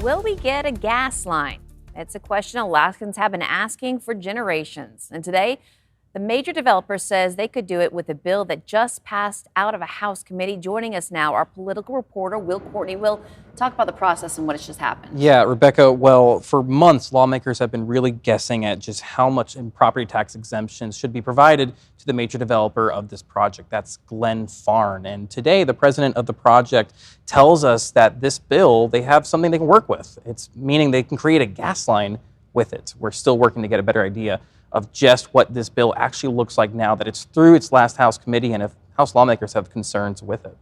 Will we get a gas line? It's a question Alaskans have been asking for generations. And today, the major developer says they could do it with a bill that just passed out of a House committee. Joining us now, our political reporter, Will Courtney. Will, talk about the process and what has just happened. Yeah, Rebecca, well, for months, lawmakers have been really guessing at just how much in property tax exemptions should be provided to the major developer of this project. That's Glenfarne. And today, the president of the project tells us that this bill, they have something they can work with. It's meaning they can create a gas line with it. We're still working to get a better idea of just what this bill actually looks like now that it's through its last House committee and if House lawmakers have concerns with it.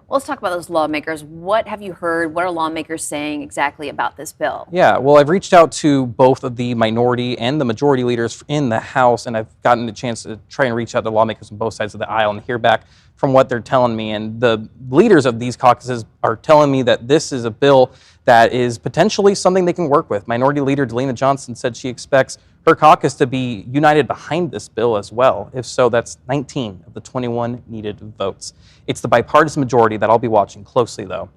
Well, let's talk about those lawmakers. What have you heard? What are lawmakers saying exactly about this bill? Yeah, well, I've reached out to both of the minority and the majority leaders in the House, and I've gotten the chance to try and reach out to lawmakers on both sides of the aisle and hear back from what they're telling me. And the leaders of these caucuses are telling me that this is a bill that is potentially something they can work with. Minority Leader Delina Johnson said she expects her caucus to be united behind this bill as well. If so, that's 19 of the 21 needed votes. It's the bipartisan majority that I'll be watching closely, though.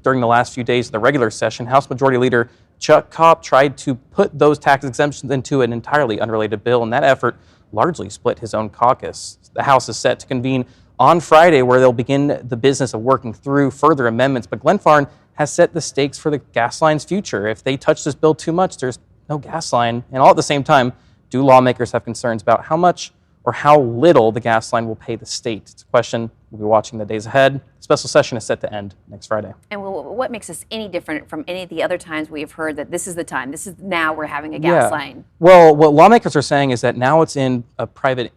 During the last few days of the regular session, House Majority Leader Chuck Kopp tried to put those tax exemptions into an entirely unrelated bill, and that effort largely split his own caucus. The House is set to convene on Friday, where they'll begin the business of working through further amendments, but Glenfarne has set the stakes for the gas line's future. If they touch this bill too much, there's no gas line. And all at the same time, do lawmakers have concerns about how much or how little the gas line will pay the state? It's a question we'll be watching the days ahead. The special session is set to end next Friday. And what makes this any different from any of the other times we have heard that this is the time, this is now we're having a gas line? Well, what lawmakers are saying is that now it's in a private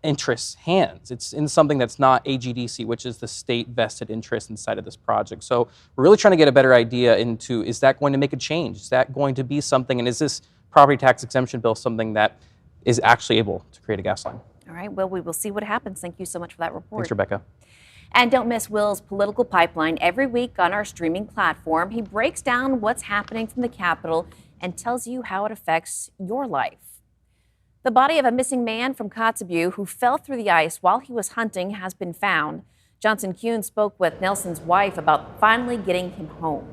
interest's hands. It's in something that's not AGDC, which is the state vested interest inside of this project. So we're really trying to get a better idea into, is that going to make a change? Is that going to be something, and is this property tax exemption bill something that is actually able to create a gas line? All right, well, we will see what happens. Thank you so much for that report. Thanks, Rebecca. And don't miss Will's Political Pipeline every week on our streaming platform. He breaks down what's happening from the Capitol and tells you how it affects your life. The body of a missing man from Kotzebue who fell through the ice while he was hunting has been found. Johnson Kuhn spoke with Nelson's wife about finally getting him home.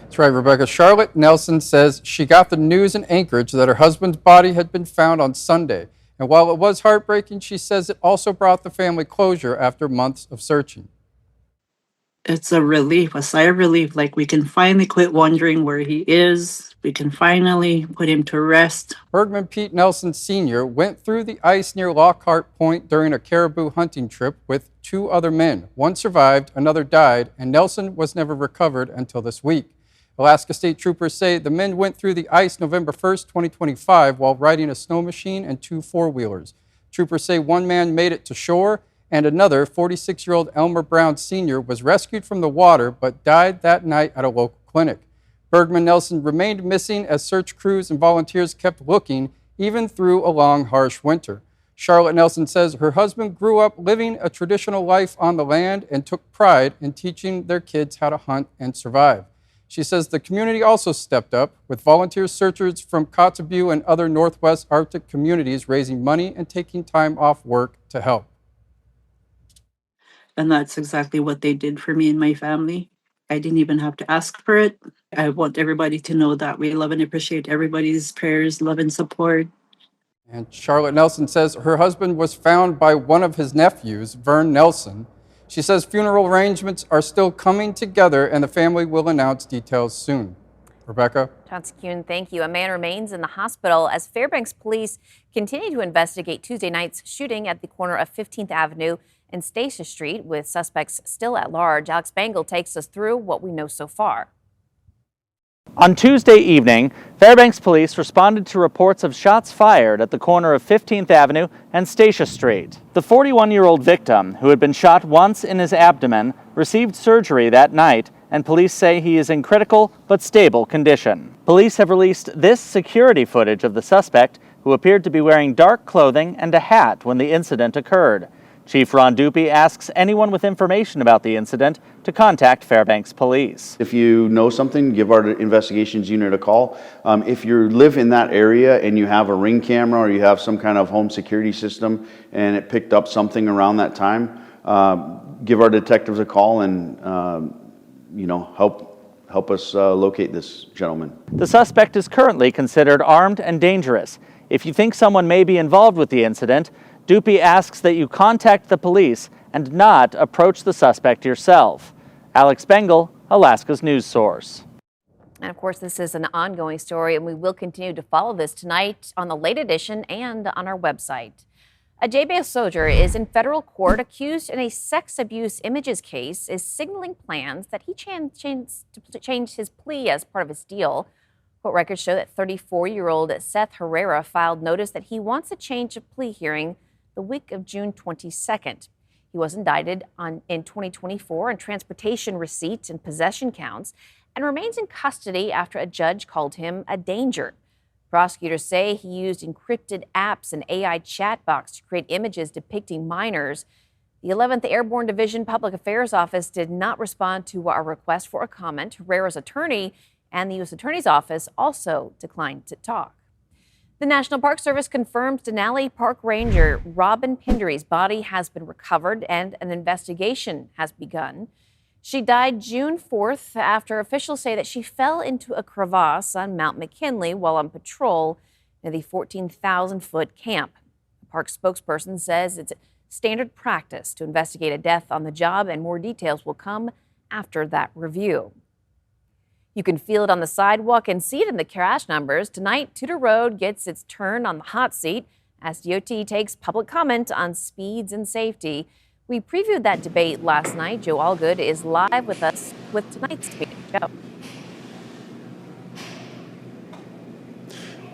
That's right, Rebecca. Charlotte Nelson says she got the news in Anchorage that her husband's body had been found on Sunday. And while it was heartbreaking, she says it also brought the family closure after months of searching. It's a relief, a sigh of relief. Like, we can finally quit wondering where he is. We can finally put him to rest. Bergman Pete Nelson Sr. went through the ice near Lockhart Point during a caribou hunting trip with two other men. One survived, another died, and Nelson was never recovered until this week. Alaska State Troopers say the men went through the ice November 1st, 2025, while riding a snow machine and two four-wheelers. Troopers say one man made it to shore, and another, 46-year-old Elmer Brown Sr., was rescued from the water but died that night at a local clinic. Bergman Nelson remained missing as search crews and volunteers kept looking, even through a long, harsh winter. Charlotte Nelson says her husband grew up living a traditional life on the land and took pride in teaching their kids how to hunt and survive. She says the community also stepped up, with volunteer searchers from Kotzebue and other Northwest Arctic communities raising money and taking time off work to help. And that's exactly what they did for me and my family. I didn't even have to ask for it. I want everybody to know that we love and appreciate everybody's prayers, love, and support. And Charlotte Nelson says her husband was found by one of his nephews, Vern Nelson. She says funeral arrangements are still coming together and the family will announce details soon. Rebecca? Johnson Kuhn, thank you. A man remains in the hospital as Fairbanks police continue to investigate Tuesday night's shooting at the corner of 15th Avenue and Stacia Street, with suspects still at large. Alex Bangle takes us through what we know so far. On Tuesday evening, Fairbanks police responded to reports of shots fired at the corner of 15th Avenue and Stacia Street. The 41-year-old victim, who had been shot once in his abdomen, received surgery that night, and police say he is in critical but stable condition. Police have released this security footage of the suspect, who appeared to be wearing dark clothing and a hat when the incident occurred. Chief Ron Dupe asks anyone with information about the incident to contact Fairbanks Police. If you know something, give our investigations unit a call. If you live in that area and you have a Ring camera or you have some kind of home security system and it picked up something around that time, give our detectives a call and help help us locate this gentleman. The suspect is currently considered armed and dangerous. If you think someone may be involved with the incident, Dupe asks that you contact the police and not approach the suspect yourself. Alex Bengal, Alaska's news source. And of course, this is an ongoing story, and we will continue to follow this tonight on the Late Edition and on our website. A JBS soldier is in federal court accused in a sex abuse images case is signaling plans that he change his plea as part of his deal. Court records show that 34-year-old Seth Herrera filed notice that he wants a change of plea hearing the week of June 22nd. He was indicted in 2024 on transportation receipts and possession counts and remains in custody after a judge called him a danger. Prosecutors say he used encrypted apps and AI chat box to create images depicting minors. The 11th Airborne Division Public Affairs Office did not respond to our request for a comment. Herrera's attorney and the U.S. Attorney's Office also declined to talk. The National Park Service confirmed Denali Park Ranger Robin Pindery's body has been recovered and an investigation has begun. She died June 4th after officials say that she fell into a crevasse on Mount McKinley while on patrol near the 14,000-foot camp. The park spokesperson says it's standard practice to investigate a death on the job, and more details will come after that review. You can feel it on the sidewalk and see it in the crash numbers. Tonight, Tudor Road gets its turn on the hot seat as DOT takes public comment on speeds and safety. We previewed that debate last night. Joe Allgood is live with us with tonight's debate. Joe.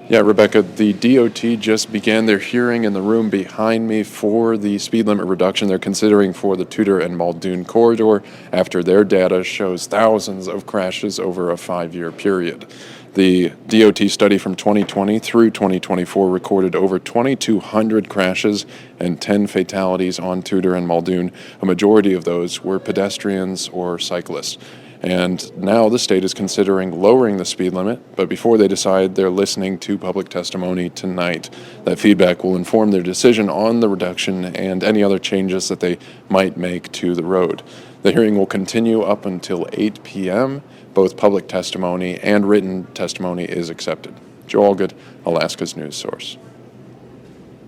Yeah, Rebecca, the DOT just began their hearing in the room behind me for the speed limit reduction they're considering for the Tudor and Muldoon corridor after their data shows thousands of crashes over a 5-year period. The DOT study from 2020 through 2024 recorded over 2,200 crashes and 10 fatalities on Tudor and Muldoon. A majority of those were pedestrians or cyclists. And now the state is considering lowering the speed limit, but before they decide, they're listening to public testimony tonight. That feedback will inform their decision on the reduction and any other changes that they might make to the road. The hearing will continue up until 8 p.m. Both public testimony and written testimony is accepted. Joe Allgood, Alaska's news source.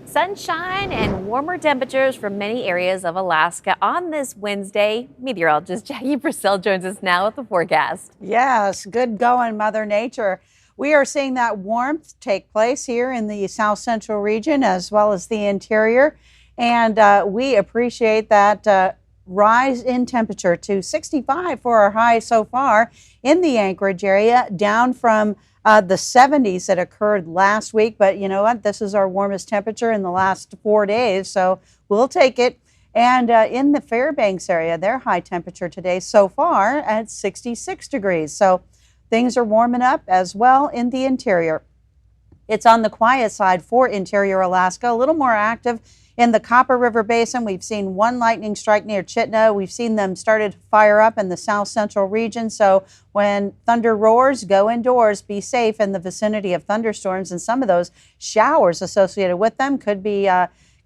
Sunshine and warmer temperatures for many areas of Alaska on this Wednesday. Meteorologist Jackie Purcell joins us now with the forecast. Yes, good going, Mother Nature. We are seeing that warmth take place here in the South Central region as well as the interior. And we appreciate that rise in temperature to 65 for our high so far in the Anchorage area, down from the 70s that occurred last week. But you know what? This is our warmest temperature in the last 4 days, so we'll take it. And in the Fairbanks area, their high temperature today so far at 66 degrees. So things are warming up as well in the interior. It's on the quiet side for interior Alaska, a little more active in the Copper River Basin. We've seen one lightning strike near Chitna. We've seen them started to fire up in the South Central region. So when thunder roars, go indoors, be safe in the vicinity of thunderstorms. And some of those showers associated with them could be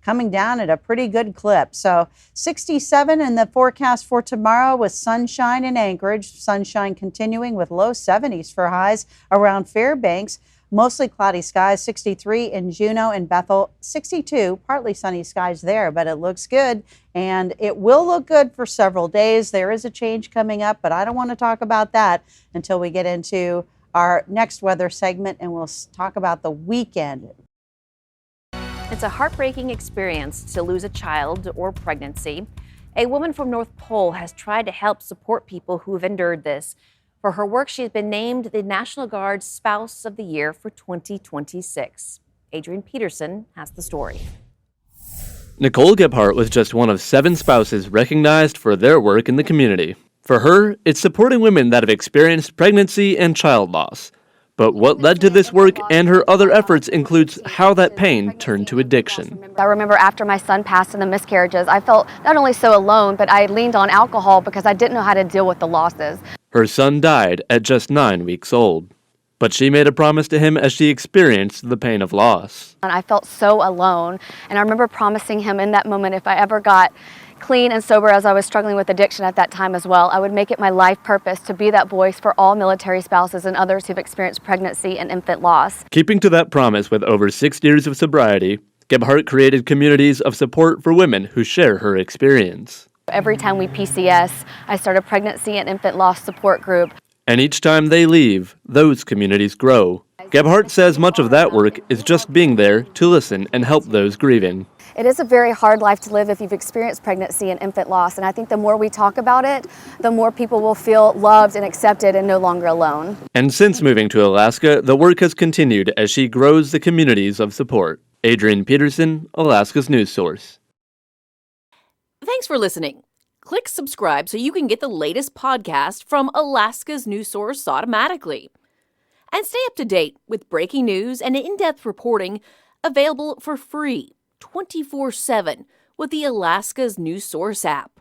coming down at a pretty good clip. So 67 in the forecast for tomorrow with sunshine in Anchorage. Sunshine continuing with low 70s for highs around Fairbanks. Mostly cloudy skies, 63 in Juneau and Bethel, 62, partly sunny skies there, but it looks good. And it will look good for several days. There is a change coming up, but I don't want to talk about that until we get into our next weather segment, and we'll talk about the weekend. It's a heartbreaking experience to lose a child or pregnancy. A woman from North Pole has tried to help support people who have endured this. For her work, she has been named the National Guard's Spouse of the Year for 2026. Adrian Peterson has the story. Nicole Gebhardt was just one of 7 spouses recognized for their work in the community. For her, it's supporting women that have experienced pregnancy and child loss. But what led to this work and her other efforts includes how that pain turned to addiction. I remember after my son passed in the miscarriages, I felt not only so alone, but I leaned on alcohol because I didn't know how to deal with the losses. Her son died at just 9 weeks old, but she made a promise to him as she experienced the pain of loss. And I felt so alone, and I remember promising him in that moment if I ever got clean and sober as I was struggling with addiction at that time as well, I would make it my life purpose to be that voice for all military spouses and others who've experienced pregnancy and infant loss. Keeping to that promise with over 6 years of sobriety, Gebhardt created communities of support for women who share her experience. Every time we PCS, I start a pregnancy and infant loss support group. And each time they leave, those communities grow. Gebhardt says much of that work is just being there to listen and help those grieving. It is a very hard life to live if you've experienced pregnancy and infant loss, and I think the more we talk about it, the more people will feel loved and accepted and no longer alone. And since moving to Alaska, the work has continued as she grows the communities of support. Adrian Peterson, Alaska's news source. Thanks for listening. Click subscribe so you can get the latest podcast from Alaska's news source automatically. And stay up to date with breaking news and in-depth reporting available for free 24/7 with the Alaska's news source app.